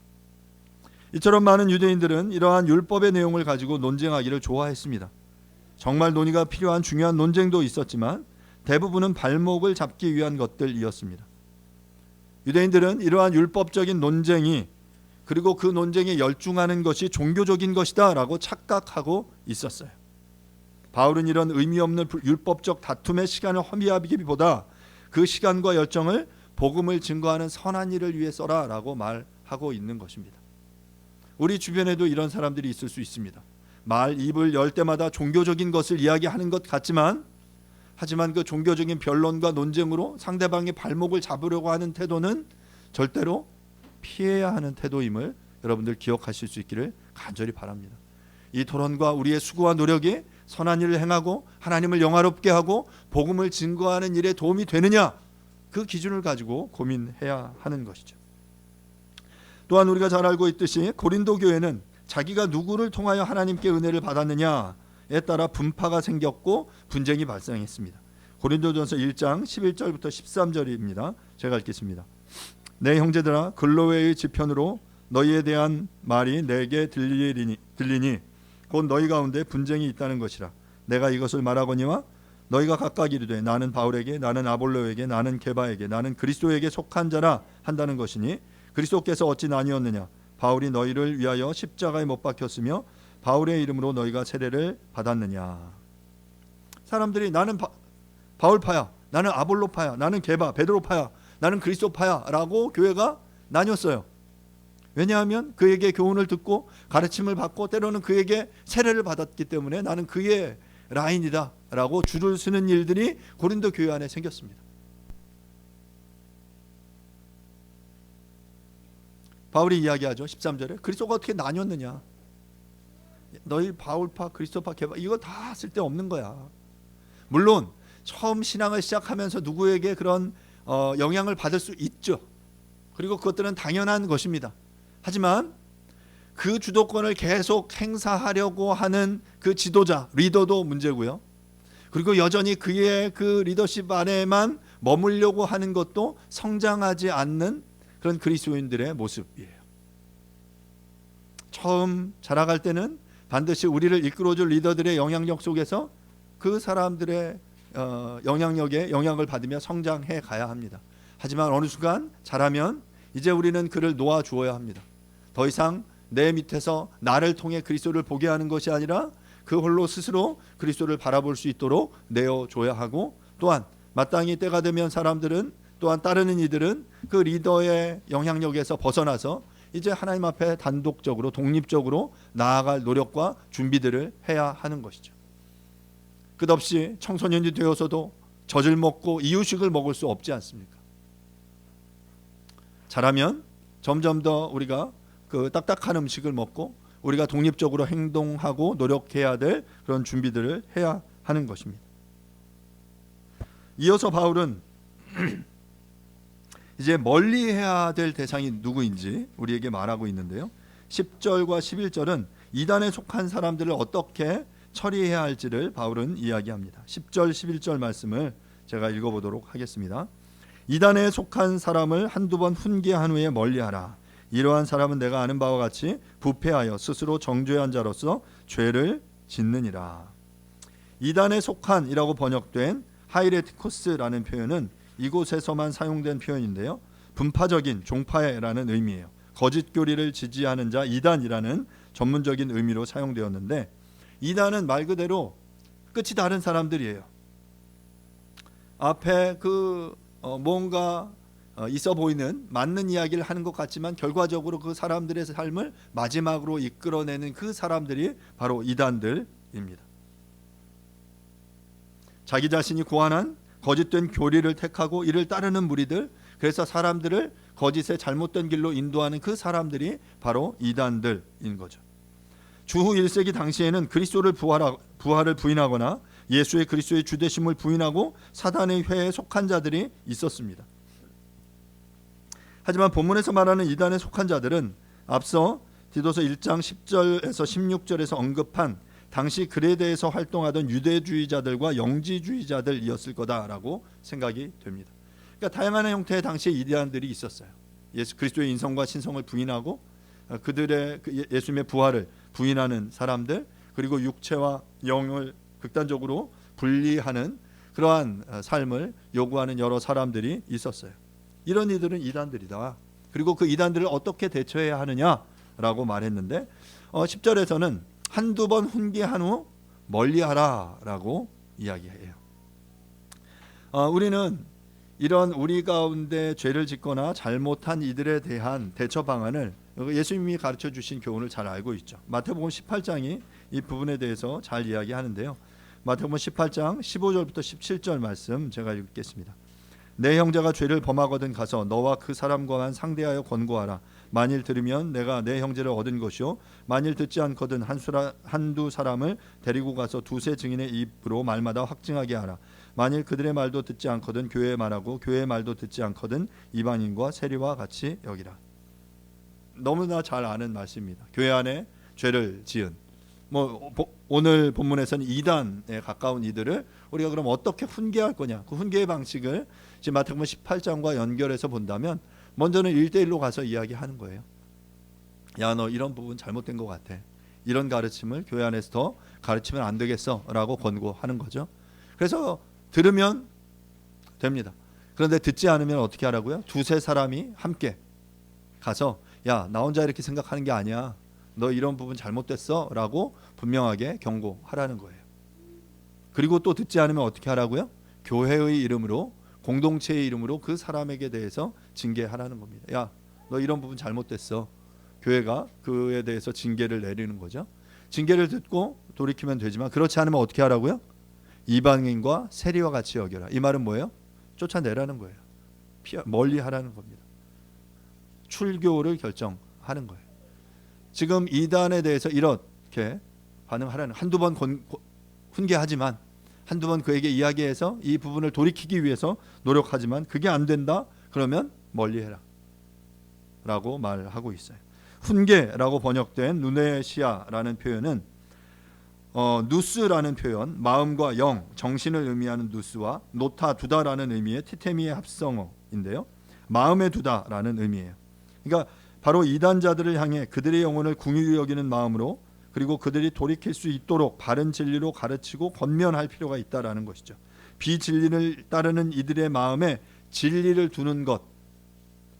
이처럼 많은 유대인들은 이러한 율법의 내용을 가지고 논쟁하기를 좋아했습니다. 정말 논의가 필요한 중요한 논쟁도 있었지만 대부분은 발목을 잡기 위한 것들이었습니다. 유대인들은 이러한 율법적인 논쟁이 그리고 그 논쟁에 열중하는 것이 종교적인 것이다 라고 착각하고 있었어요. 바울은 이런 의미 없는 율법적 다툼의 시간을 허비하기보다 그 시간과 열정을 복음을 증거하는 선한 일을 위해 써라 라고 말하고 있는 것입니다. 우리 주변에도 이런 사람들이 있을 수 있습니다. 입을 열 때마다 종교적인 것을 이야기하는 것 같지만 하지만 그 종교적인 변론과 논쟁으로 상대방의 발목을 잡으려고 하는 태도는 절대로 피해야 하는 태도임을 여러분들 기억하실 수 있기를 간절히 바랍니다. 이 토론과 우리의 수고와 노력이 선한 일을 행하고 하나님을 영화롭게 하고 복음을 증거하는 일에 도움이 되느냐, 그 기준을 가지고 고민해야 하는 것이죠. 또한 우리가 잘 알고 있듯이 고린도 교회는 자기가 누구를 통하여 하나님께 은혜를 받았느냐에 따라 분파가 생겼고 분쟁이 발생했습니다. 고린도전서 1장 11절부터 13절입니다. 제가 읽겠습니다. 내 형제들아, 글로웨의 지편으로 너희에 대한 말이 내게 들리니 곧 너희 가운데 분쟁이 있다는 것이라. 내가 이것을 말하거니와 너희가 각각 이르되 나는 바울에게, 나는 아볼로에게, 나는 게바에게, 나는 그리스도에게 속한 자라 한다는 것이니 그리스도께서 어찌 나뉘었느냐? 바울이 너희를 위하여 십자가에 못 박혔으며 바울의 이름으로 너희가 세례를 받았느냐? 사람들이 나는 바울파야, 나는 아볼로파야, 나는 게바, 베드로파야, 나는 그리스도파야 라고 교회가 나뉘었어요. 왜냐하면 그에게 교훈을 듣고 가르침을 받고 때로는 그에게 세례를 받았기 때문에 나는 그의 라인이다 라고 줄을 서는 일들이 고린도 교회 안에 생겼습니다. 바울이 이야기하죠. 13절에 그리스도가 어떻게 나뉘었느냐? 너희 바울파, 그리스도파, 게바 이거 다 쓸데없는 거야. 물론 처음 신앙을 시작하면서 누구에게 그런 영향을 받을 수 있죠. 그리고 그것들은 당연한 것입니다. 하지만 그 주도권을 계속 행사하려고 하는 그 지도자, 리더도 문제고요. 그리고 여전히 그의 그 리더십 안에만 머물려고 하는 것도 성장하지 않는 그런 그리스도인들의 모습이에요. 처음 자라갈 때는 반드시 우리를 이끌어줄 리더들의 영향력 속에서 그 사람들의 영향력에 영향을 받으며 성장해 가야 합니다. 하지만 어느 순간 자라면 이제 우리는 그를 놓아주어야 합니다. 더 이상 내 밑에서 나를 통해 그리스도를 보게 하는 것이 아니라 그 홀로 스스로 그리스도를 바라볼 수 있도록 내어줘야 하고, 또한 마땅히 때가 되면 사람들은 또한 따르는 이들은 그 리더의 영향력에서 벗어나서 이제 하나님 앞에 단독적으로 독립적으로 나아갈 노력과 준비들을 해야 하는 것이죠. 끝없이 청소년이 되어서도 젖을 먹고 이유식을 먹을 수 없지 않습니까? 자라면 점점 더 우리가 그 딱딱한 음식을 먹고 우리가 독립적으로 행동하고 노력해야 될 그런 준비들을 해야 하는 것입니다. 이어서 바울은 이제 멀리해야 될 대상이 누구인지 우리에게 말하고 있는데요. 10절과 11절은 이단에 속한 사람들을 어떻게 처리해야 할지를 바울은 이야기합니다. 10절 11절 말씀을 제가 읽어보도록 하겠습니다. 이단에 속한 사람을 한두 번 훈계한 후에 멀리하라. 이러한 사람은 내가 아는 바와 같이 부패하여 스스로 정죄한 자로서 죄를 짓느니라. 이단에 속한이라고 번역된 하이레티코스라는 표현은 이곳에서만 사용된 표현인데요. 분파적인 종파라는 의미예요. 거짓 교리를 지지하는 자 이단이라는 전문적인 의미로 사용되었는데, 이단은 말 그대로 끝이 다른 사람들이에요. 앞에 뭔가 있어 보이는 맞는 이야기를 하는 것 같지만 결과적으로 그 사람들의 삶을 마지막으로 이끌어내는 그 사람들이 바로 이단들입니다. 자기 자신이 고안한 거짓된 교리를 택하고 이를 따르는 무리들, 그래서 사람들을 거짓의 잘못된 길로 인도하는 그 사람들이 바로 이단들인 거죠. 주후 1세기 당시에는 그리스도를 부활을 부인하거나 예수의 그리스도의 주되심을 부인하고 사단의 회에 속한 자들이 있었습니다. 하지만 본문에서 말하는 이단에 속한 자들은 앞서 디도서 1장 10절에서 16절에서 언급한 당시 그레데에서 활동하던 유대주의자들과 영지주의자들이었을 거다라고 생각이 됩니다. 그러니까 다양한 형태의 당시에 이단들이 있었어요. 예수 그리스도의 인성과 신성을 부인하고 그들의 예수님의 부활을 부인하는 사람들, 그리고 육체와 영을 극단적으로 분리하는 그러한 삶을 요구하는 여러 사람들이 있었어요. 이런 이들은 이단들이다. 그리고 그 이단들을 어떻게 대처해야 하느냐라고 말했는데 10절에서는 한두 번 훈계한 후 멀리하라라고 이야기해요. 우리는 이런 우리 가운데 죄를 짓거나 잘못한 이들에 대한 대처 방안을 예수님이 가르쳐 주신 교훈을 잘 알고 있죠. 마태복음 18장이 이 부분에 대해서 잘 이야기하는데요. 마태복음 18장 15절부터 17절 말씀 제가 읽겠습니다. 내 형제가 죄를 범하거든 가서 너와 그 사람과만 상대하여 권고하라. 만일 들으면 내가 내 형제를 얻은 것이요, 만일 듣지 않거든 한두 사람을 데리고 가서 두세 증인의 입으로 말마다 확증하게 하라. 만일 그들의 말도 듣지 않거든 교회의 말하고 교회의 말도 듣지 않거든 이방인과 세리와 같이 여기라. 너무나 잘 아는 말씀입니다. 교회 안에 죄를 지은 오늘 본문에서는 이단에 가까운 이들을 우리가 그럼 어떻게 훈계할 거냐, 그 훈계의 방식을 지금 마태복음 18장과 연결해서 본다면 먼저는 1대1로 가서 이야기하는 거예요. 야, 너 이런 부분 잘못된 것 같아. 이런 가르침을 교회 안에서 더 가르치면 안 되겠어 라고 권고하는 거죠. 그래서 들으면 됩니다. 그런데 듣지 않으면 어떻게 하라고요? 두세 사람이 함께 가서 야, 나 혼자 이렇게 생각하는 게 아니야. 너 이런 부분 잘못됐어 라고 분명하게 경고하라는 거예요. 그리고 또 듣지 않으면 어떻게 하라고요? 교회의 이름으로, 공동체의 이름으로 그 사람에게 대해서 징계하라는 겁니다. 야, 너 이런 부분 잘못됐어. 교회가 그에 대해서 징계를 내리는 거죠. 징계를 듣고 돌이키면 되지만 그렇지 않으면 어떻게 하라고요? 이방인과 세리와 같이 여겨라. 이 말은 뭐예요? 쫓아내라는 거예요. 멀리 하라는 겁니다. 출교를 결정하는 거예요. 지금 이단에 대해서 이렇게 반응하라는, 한두 번 훈계하지만 한두 번 그에게 이야기해서 이 부분을 돌이키기 위해서 노력하지만 그게 안 된다? 그러면 멀리해라 라고 말하고 있어요. 훈계라고 번역된 누네시아라는 표현은 누스라는 표현, 마음과 영, 정신을 의미하는 누스와 노타 두다라는 의미의 티테미의 합성어인데요. 마음에 두다라는 의미예요. 그러니까 바로 이단자들을 향해 그들의 영혼을 긍휼히 여기는 마음으로, 그리고 그들이 돌이킬 수 있도록 바른 진리로 가르치고 권면할 필요가 있다라는 것이죠. 비진리를 따르는 이들의 마음에 진리를 두는 것,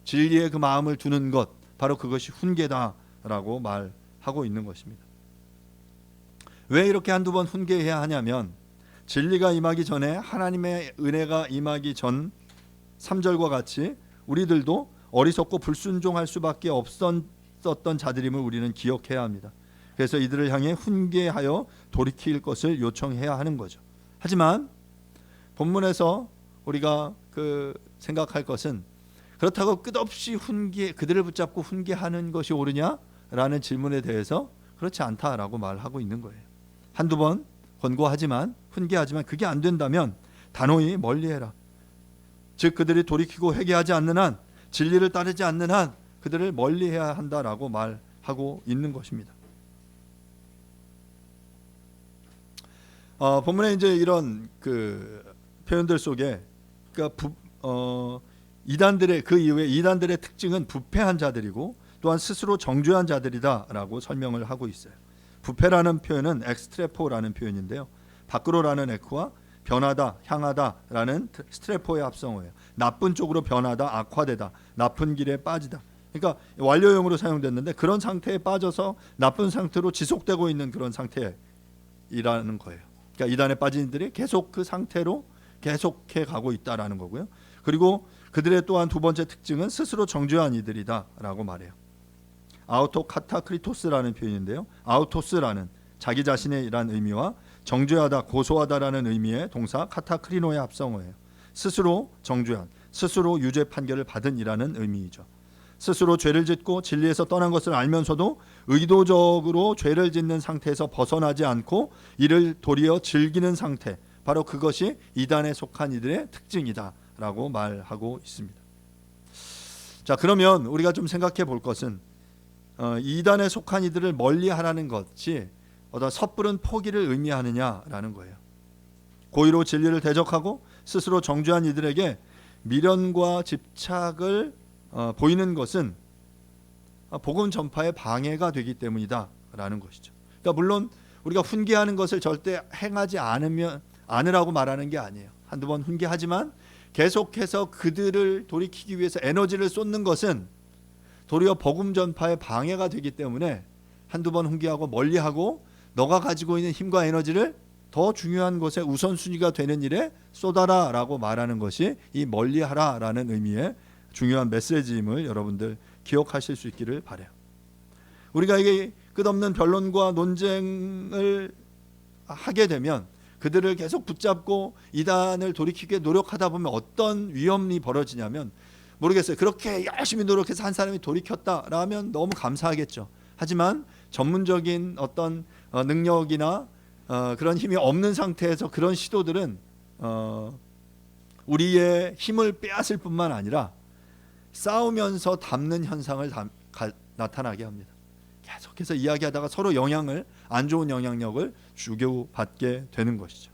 진리의 그 마음을 두는 것, 바로 그것이 훈계다라고 말하고 있는 것입니다. 왜 이렇게 한두 번 훈계해야 하냐면, 진리가 임하기 전에 하나님의 은혜가 임하기 전 3절과 같이 우리들도 어리석고 불순종할 수밖에 없었던 자들임을 우리는 기억해야 합니다. 그래서 이들을 향해 훈계하여 돌이킬 것을 요청해야 하는 거죠. 하지만 본문에서 우리가 생각할 것은, 그렇다고 끝없이 그들을 붙잡고 훈계하는 것이 옳으냐라는 질문에 대해서 그렇지 않다라고 말하고 있는 거예요. 한두 번 권고하지만, 훈계하지만 그게 안 된다면 단호히 멀리해라. 즉 그들이 돌이키고 회개하지 않는 한, 진리를 따르지 않는 한 그들을 멀리해야 한다라고 말하고 있는 것입니다. 본문에 이제 이런 표현들 속에, 그러니까 이단들의 그 이후에 이단들의 특징은 부패한 자들이고 또한 스스로 정죄한 자들이다라고 설명을 하고 있어요. 부패라는 표현은 엑스트레포라는 표현인데요. 밖으로라는 에크와 변하다, 향하다라는 스트레포의 합성어예요. 나쁜 쪽으로 변하다, 악화되다, 나쁜 길에 빠지다. 그러니까 완료형으로 사용됐는데 그런 상태에 빠져서 나쁜 상태로 지속되고 있는 그런 상태이라는 거예요. 그러니까 이단에 빠진 이들이 계속 그 상태로 계속해 가고 있다라는 거고요. 그리고 그들의 또한 두 번째 특징은 스스로 정죄한 이들이다라고 말해요. 아우토 카타크리토스라는 표현인데요. 아우토스라는 자기 자신의라는 의미와 정죄하다, 고소하다라는 의미의 동사 카타크리노의 합성어예요. 스스로 정죄한, 스스로 유죄 판결을 받은이라는 의미이죠. 스스로 죄를 짓고 진리에서 떠난 것을 알면서도 의도적으로 죄를 짓는 상태에서 벗어나지 않고 이를 도리어 즐기는 상태, 바로 그것이 이단에 속한 이들의 특징이다라고 말하고 있습니다. 자, 그러면 우리가 좀 생각해 볼 것은 이단에 속한 이들을 멀리하라는 것이 어떤 섣부른 포기를 의미하느냐라는 거예요. 고의로 진리를 대적하고 스스로 정죄한 이들에게 미련과 집착을 보이는 것은 복음 전파의 방해가 되기 때문이다라는 것이죠. 그러니까 물론 우리가 훈계하는 것을 절대 행하지 않으라고 말하는 게 아니에요. 한두 번 훈계하지만 계속해서 그들을 돌이키기 위해서 에너지를 쏟는 것은 도리어 복음 전파의 방해가 되기 때문에 한두 번 훈계하고 멀리하고 너가 가지고 있는 힘과 에너지를 더 중요한 것에 우선순위가 되는 일에 쏟아라라고 말하는 것이 이 멀리하라라는 의미의 중요한 메시지임을 여러분들 기억하실 수 있기를 바라요. 우리가 이게 끝없는 변론과 논쟁을 하게 되면 그들을 계속 붙잡고 이단을 돌이키게 노력하다 보면 어떤 위험이 벌어지냐면, 모르겠어요. 그렇게 열심히 노력해서 한 사람이 돌이켰다라면 너무 감사하겠죠. 하지만 전문적인 어떤 능력이나 그런 힘이 없는 상태에서 그런 시도들은 우리의 힘을 빼앗을 뿐만 아니라 싸우면서 닮는 현상을 나타나게 합니다. 계속해서 이야기하다가 서로 안 좋은 영향력을 주고받게 되는 것이죠.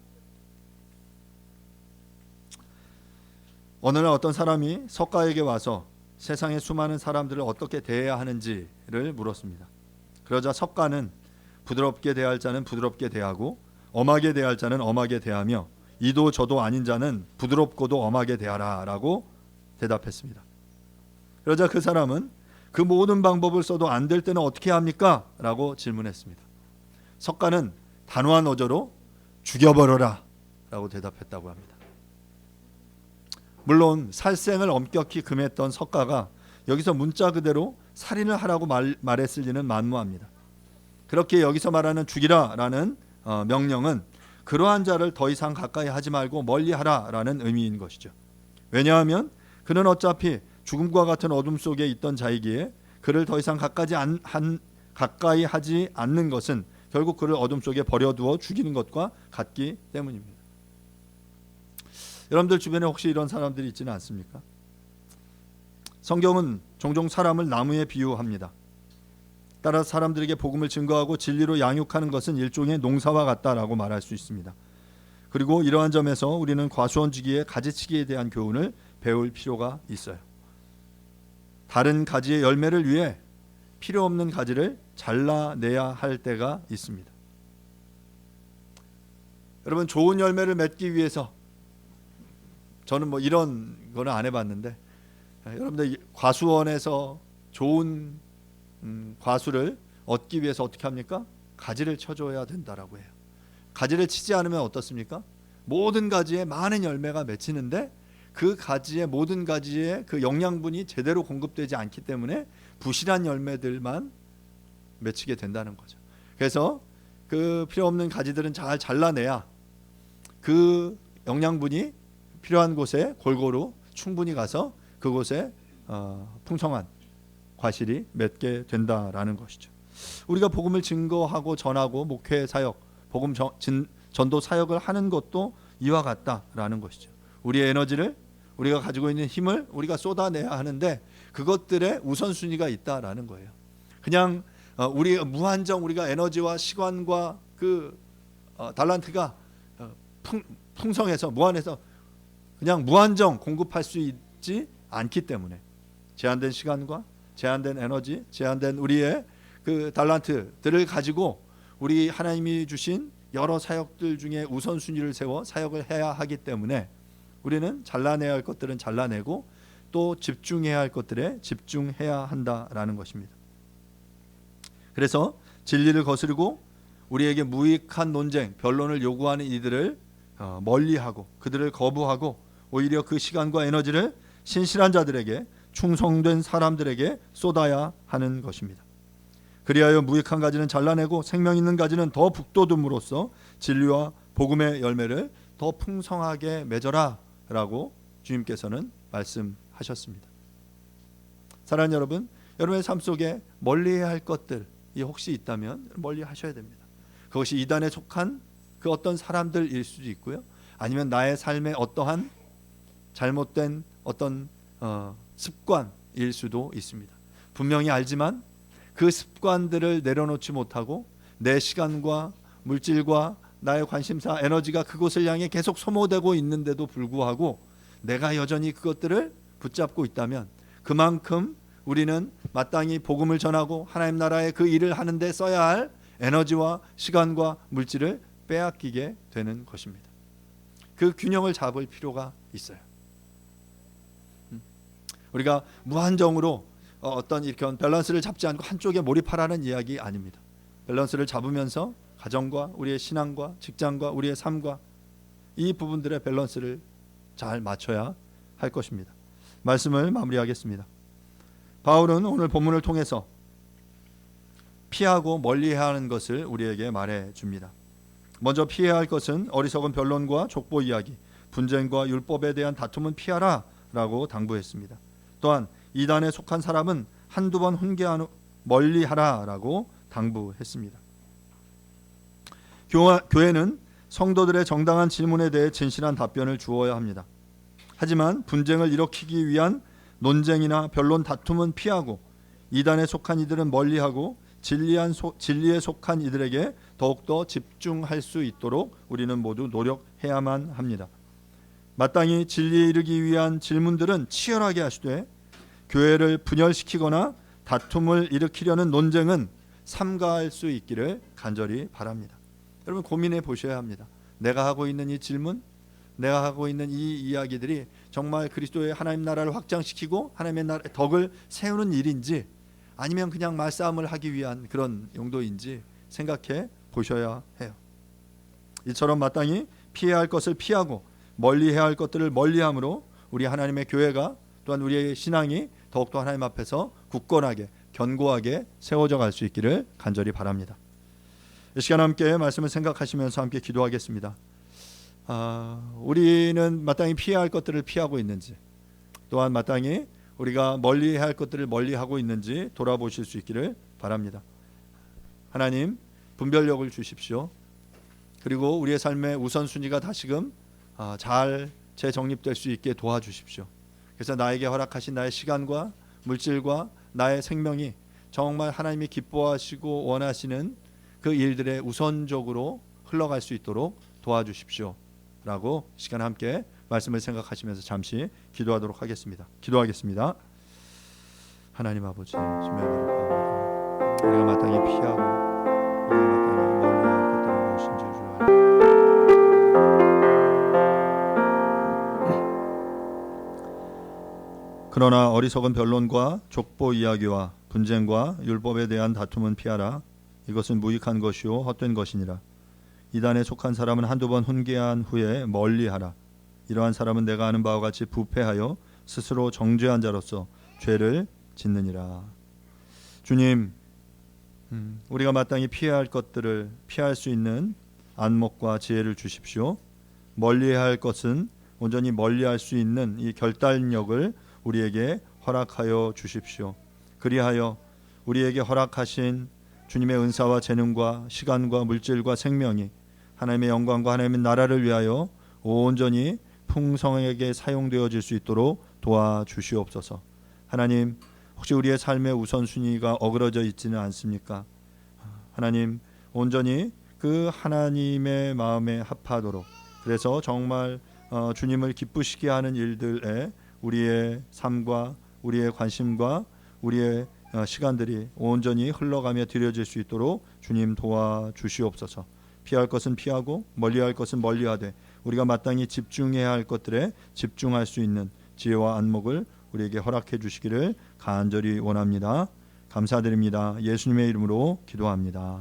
어느 날 어떤 사람이 석가에게 와서 세상의 수많은 사람들을 어떻게 대해야 하는지를 물었습니다. 그러자 석가는 부드럽게 대할 자는 부드럽게 대하고 엄하게 대할 자는 엄하게 대하며 이도 저도 아닌 자는 부드럽고도 엄하게 대하라 라고 대답했습니다. 그러자 그 사람은 그 모든 방법을 써도 안 될 때는 어떻게 합니까? 라고 질문했습니다. 석가는 단호한 어조로 죽여버려라 라고 대답했다고 합니다. 물론 살생을 엄격히 금했던 석가가 여기서 문자 그대로 살인을 하라고 말했을 리는 만무합니다. 그렇게 여기서 말하는 죽이라라는 명령은 그러한 자를 더 이상 가까이 하지 말고 멀리하라 라는 의미인 것이죠. 왜냐하면 그는 어차피 죽음과 같은 어둠 속에 있던 자이기에 그를 더 이상 가까이 하지 않는 것은 결국 그를 어둠 속에 버려두어 죽이는 것과 같기 때문입니다. 여러분들 주변에 혹시 이런 사람들이 있지는 않습니까? 성경은 종종 사람을 나무에 비유합니다. 따라서 사람들에게 복음을 증거하고 진리로 양육하는 것은 일종의 농사와 같다라고 말할 수 있습니다. 그리고 이러한 점에서 우리는 과수원지기의 가지치기에 대한 교훈을 배울 필요가 있어요. 다른 가지의 열매를 위해 필요 없는 가지를 잘라내야 할 때가 있습니다. 여러분, 좋은 열매를 맺기 위해서, 저는 뭐 이런 거는 안 해봤는데, 여러분들 과수원에서 좋은 과수를 얻기 위해서 어떻게 합니까? 가지를 쳐줘야 된다라고 해요. 가지를 치지 않으면 어떻습니까? 모든 가지에 많은 열매가 맺히는데 그 가지의 모든 가지에 그 영양분이 제대로 공급되지 않기 때문에 부실한 열매들만 맺히게 된다는 거죠. 그래서 그 필요 없는 가지들은 잘 잘라내야 그 영양분이 필요한 곳에 골고루 충분히 가서 그곳에 풍성한 과실이 맺게 된다라는 것이죠. 우리가 복음을 증거하고 전하고 목회 사역, 복음 전도 사역을 하는 것도 이와 같다라는 것이죠. 우리의 에너지를, 우리가 가지고 있는 힘을 우리가 쏟아내야 하는데 그것들의 우선순위가 있다라는 거예요. 그냥 우리가 에너지와 시간과 그 달란트가 풍성해서 무한해서 그냥 무한정 공급할 수 있지 않기 때문에 제한된 시간과 제한된 에너지, 제한된 우리의 그 달란트들을 가지고 우리 하나님이 주신 여러 사역들 중에 우선순위를 세워 사역을 해야 하기 때문에 우리는 잘라내야 할 것들은 잘라내고 또 집중해야 할 것들에 집중해야 한다라는 것입니다. 그래서 진리를 거스르고 우리에게 무익한 논쟁, 변론을 요구하는 이들을 멀리하고 그들을 거부하고 오히려 그 시간과 에너지를 신실한 자들에게, 충성된 사람들에게 쏟아야 하는 것입니다. 그리하여 무익한 가지는 잘라내고 생명 있는 가지는 더 북돋움으로써 진리와 복음의 열매를 더 풍성하게 맺어라 라고 주님께서는 말씀하셨습니다. 사랑하는 여러분, 여러분의 삶 속에 멀리해야 할 것들이 혹시 있다면 멀리하셔야 됩니다. 그것이 이단에 속한 그 어떤 사람들일 수도 있고요, 아니면 나의 삶의 어떠한 잘못된 어떤 습관일 수도 있습니다. 분명히 알지만 그 습관들을 내려놓지 못하고 내 시간과 물질과 나의 관심사, 에너지가 그곳을 향해 계속 소모되고 있는데도 불구하고 내가 여전히 그것들을 붙잡고 있다면 그만큼 우리는 마땅히 복음을 전하고 하나님 나라의 그 일을 하는 데 써야 할 에너지와 시간과 물질을 빼앗기게 되는 것입니다. 그 균형을 잡을 필요가 있어요. 우리가 무한정으로 어떤 이렇게 밸런스를 잡지 않고 한쪽에 몰입하라는 이야기 아닙니다. 밸런스를 잡으면서 가정과 우리의 신앙과 직장과 우리의 삶과 이 부분들의 밸런스를 잘 맞춰야 할 것입니다. 말씀을 마무리하겠습니다. 바울은 오늘 본문을 통해서 피하고 멀리해야 하는 것을 우리에게 말해줍니다. 먼저 피해야 할 것은 어리석은 변론과 족보 이야기, 분쟁과 율법에 대한 다툼은 피하라 라고 당부했습니다. 또한 이단에 속한 사람은 한두 번 훈계한 후 멀리하라 라고 당부했습니다. 교회는 성도들의 정당한 질문에 대해 진실한 답변을 주어야 합니다. 하지만 분쟁을 일으키기 위한 논쟁이나 변론 다툼은 피하고 이단에 속한 이들은 멀리하고 진리에 속한 이들에게 더욱더 집중할 수 있도록 우리는 모두 노력해야만 합니다. 마땅히 진리에 이르기 위한 질문들은 치열하게 하시되 교회를 분열시키거나 다툼을 일으키려는 논쟁은 삼가할 수 있기를 간절히 바랍니다. 여러분 고민해 보셔야 합니다. 내가 하고 있는 이 질문, 내가 하고 있는 이 이야기들이 정말 그리스도의 하나님 나라를 확장시키고 하나님의 나라의 덕을 세우는 일인지 아니면 그냥 말싸움을 하기 위한 그런 용도인지 생각해 보셔야 해요. 이처럼 마땅히 피해야 할 것을 피하고 멀리해야 할 것들을 멀리함으로 우리 하나님의 교회가 또한 우리의 신앙이 더욱더 하나님 앞에서 굳건하게 견고하게 세워져 갈 수 있기를 간절히 바랍니다. 이 시간 함께 말씀을 생각하시면서 함께 기도하겠습니다. 우리는 마땅히 피해야 할 것들을 피하고 있는지, 또한 마땅히 우리가 멀리해야 할 것들을 멀리하고 있는지 돌아보실 수 있기를 바랍니다. 하나님 분별력을 주십시오. 그리고 우리의 삶의 우선순위가 다시금 잘 재정립될 수 있게 도와주십시오. 그래서 나에게 허락하신 나의 시간과 물질과 나의 생명이 정말 하나님이 기뻐하시고 원하시는 그 일들에 우선적으로 흘러갈 수 있도록 도와주십시오 라고 시간 함께 말씀을 생각하시면서 잠시 기도하도록 하겠습니다. 기도하겠습니다. 하나님 아버지, 주님의 이름으로 기도합니다. 우리가 마땅히 피하고 우리가 마땅히 멀리할 것들은 무엇인지 주여 그러나 어리석은 변론과 족보 이야기와 분쟁과 율법에 대한 다툼은 피하라. 이것은 무익한 것이요 헛된 것이니라. 이단에 속한 사람은 한두 번 훈계한 후에 멀리하라. 이러한 사람은 내가 아는 바와 같이 부패하여 스스로 정죄한 자로서 죄를 짓느니라. 주님, 우리가 마땅히 피해야 할 것들을 피할 수 있는 안목과 지혜를 주십시오. 멀리해야 할 것은 온전히 멀리할 수 있는 이 결단력을 우리에게 허락하여 주십시오. 그리하여 우리에게 허락하신 주님의 은사와 재능과 시간과 물질과 생명이 하나님의 영광과 하나님의 나라를 위하여 온전히 풍성하게 사용되어질 수 있도록 도와주시옵소서. 하나님, 혹시 우리의 삶의 우선순위가 어그러져 있지는 않습니까? 하나님, 온전히 그 하나님의 마음에 합하도록, 그래서 정말 주님을 기쁘시게 하는 일들에 우리의 삶과 우리의 관심과 우리의 시간들이 온전히 흘러가며 드려질 수 있도록 주님 도와주시옵소서. 피할 것은 피하고 멀리할 것은 멀리하되 우리가 마땅히 집중해야 할 것들에 집중할 수 있는 지혜와 안목을 우리에게 허락해 주시기를 간절히 원합니다. 감사드립니다. 예수님의 이름으로 기도합니다.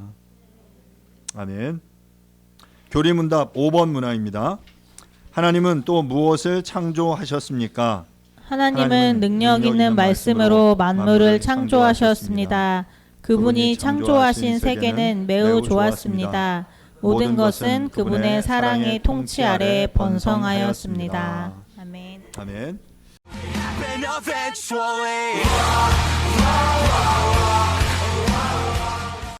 아멘. 교리문답 5번 문항입니다. 하나님은 또 무엇을 창조하셨습니까? 하나님은 능력 있는 말씀으로 만물을 창조하셨습니다. 그분이 창조하신 세계는 매우 좋았습니다. 모든 것은 그분의 사랑의 통치 아래 번성하였습니다. 아멘. 아멘. And eventually